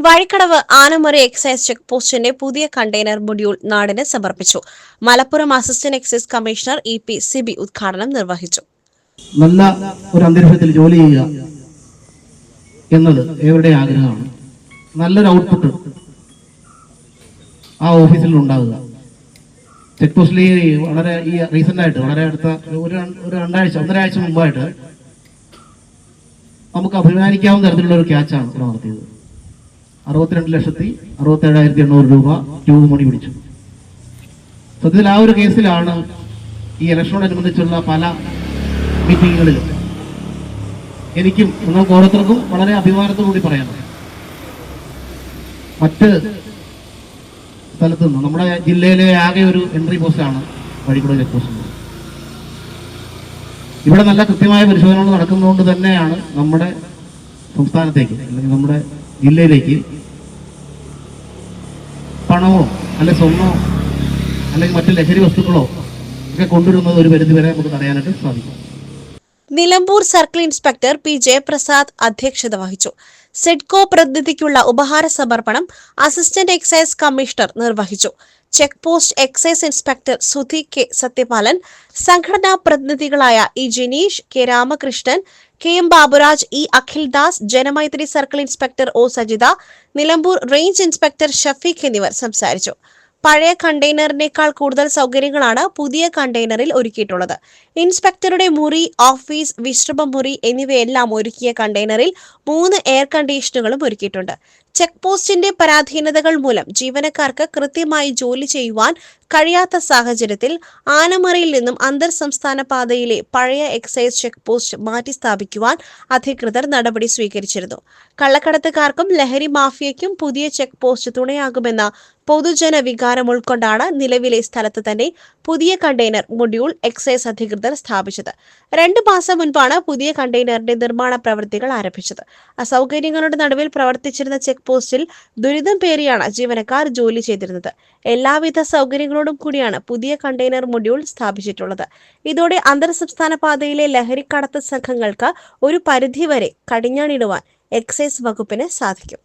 Vazhikkadavu Anamari excise check പോസ്റ്റിന്റെ പുതിയ container module നാടിന് സമർപ്പിച്ചു. Malappuram assistant excise commissioner EP Sibi ഉദ്ഘാടനം നിർവഹിച്ചു. നല്ല ഒരു അന്തരീക്ഷത്തിൽ ജോലി ചെയ്യുക എന്നത് ഏവരുടെ ആഗ്രഹമാണ്. നല്ലൊരു ഔട്ട്പുട്ട് ആ ഓഫീസിൽ ഉണ്ടാവുക. ചെക്ക് പോസ്റ്റിൽ വളരെ റീസെന്റ് ആയിട്ട് വളരെ അടുത്ത ഒന്നരാഴ്ച മുമ്പായിട്ട് നമുക്ക് അഭിമാനിക്കാവുന്ന തരത്തിലുള്ള ഒരു ക്യാച്ചാണ് ഇവിടെ നടത്തിയത്. 62,67,800 രൂപ ട്യൂബ് മണി പിടിച്ചു. സത്യത്തിൽ ആ ഒരു കേസിലാണ് ഈ ഇലക്ഷനോടനുബന്ധിച്ചുള്ള പല മീറ്റിങ്ങുകളിലും എനിക്കും നിങ്ങൾക്ക് ഓരോരുത്തർക്കും വളരെ അഭിമാനത്തോടുകൂടി പറയാനുണ്ട്. മറ്റ് സ്ഥലത്തു നിന്ന് നമ്മുടെ ജില്ലയിലെ ആകെ ഒരു എൻട്രി പോസ്റ്റാണ് വഴിക്കടവ് ചെക്ക് പോസ്റ്റ്. ഇവിടെ നല്ല കൃത്യമായ പരിശോധനകൾ നടക്കുന്നതുകൊണ്ട് തന്നെയാണ് നമ്മുടെ സംസ്ഥാനത്തേക്ക് അല്ലെങ്കിൽ നമ്മുടെ ജില്ലയിലേക്ക് പണമോ അല്ലെ സ്വർണ്ണമോ അല്ലെങ്കിൽ മറ്റു ലഹരി വസ്തുക്കളോ ഒക്കെ കൊണ്ടുവരുന്നത് ഒരു പരിധിവരെ നമുക്ക് തടയാനായിട്ട് സാധിക്കും. Nilambur circle inspector P Jayaprasad അധ്യക്ഷത വഹിച്ചു. സിഡ്കോ പ്രതിനിധിക്കുള്ള ഉപഹാര സമർപ്പണം അസിസ്റ്റന്റ് എക്സൈസ് കമ്മീഷണർ നിർവഹിച്ചു. Check post excise inspector Sudhi K Sathyapalan, സംഘടനാ പ്രതിനിധികളായ E Jineesh, K Ramakrishnan, KM Baburaj, E Akhil Das, Janamaithri circle inspector O Sajitha, Nilambur range inspector Shafeeq എന്നിവർ സംസാരിച്ചു. പഴയ കണ്ടെയ്നറിനേക്കാൾ കൂടുതൽ സൗകര്യങ്ങളാണ് പുതിയ കണ്ടെയ്നറിൽ ഒരുക്കിയിട്ടുള്ളത്. ഇൻസ്പെക്ടറുടെ മുറി, ഓഫീസ്, വിശ്രമമുറി എന്നിവയെല്ലാം ഒരുക്കിയ കണ്ടെയ്നറിൽ 3 എയർ കണ്ടീഷനുകളും ഒരുക്കിയിട്ടുണ്ട്. ചെക്ക് പോസ്റ്റിന്റെ പരാധീനതകൾ മൂലം ജീവനക്കാർക്ക് കൃത്യമായി ജോലി ചെയ്യുവാൻ കഴിയാത്ത സാഹചര്യത്തിൽ ആനമറയിൽ നിന്നും അന്തർ സംസ്ഥാന പാതയിലെ പഴയ എക്സൈസ് ചെക്ക് പോസ്റ്റ് മാറ്റി സ്ഥാപിക്കുവാൻ അധികൃതർ നടപടി സ്വീകരിച്ചിരുന്നു. കള്ളക്കടത്തുകാർക്കും ലഹരി മാഫിയയ്ക്കും പുതിയ ചെക്ക് പോസ്റ്റ് തുണയാകുമെന്ന പൊതുജന വികാരം ഉൾക്കൊണ്ടാണ് നിലവിലെ സ്ഥലത്ത് തന്നെ പുതിയ കണ്ടെയ്നർ മൊഡ്യൂൾ എക്സൈസ് അധികൃതർ സ്ഥാപിച്ചത്. 2 മാസം മുൻപാണ് പുതിയ കണ്ടെയ്നറിന്റെ നിർമ്മാണ പ്രവൃത്തികൾ ആരംഭിച്ചത്. അസൗകര്യങ്ങളുടെ നടുവിൽ പ്രവർത്തിച്ചിരുന്ന ചെക്ക് പോസ്റ്റിൽ ദുരിതം പേറിയാണ് ജീവനക്കാർ ജോലി ചെയ്തിരുന്നത്. എല്ലാവിധ സൗകര്യങ്ങളോടും കൂടിയാണ് പുതിയ കണ്ടെയ്നർ മൊഡ്യൂൾ സ്ഥാപിച്ചിട്ടുള്ളത്. ഇതോടെ അന്തർ സംസ്ഥാന പാതയിലെ ലഹരിക്കടത്ത് സംഘങ്ങൾക്ക് ഒരു പരിധിവരെ കടിഞ്ഞാണിടുവാൻ എക്സൈസ് വകുപ്പിന് സാധിക്കും.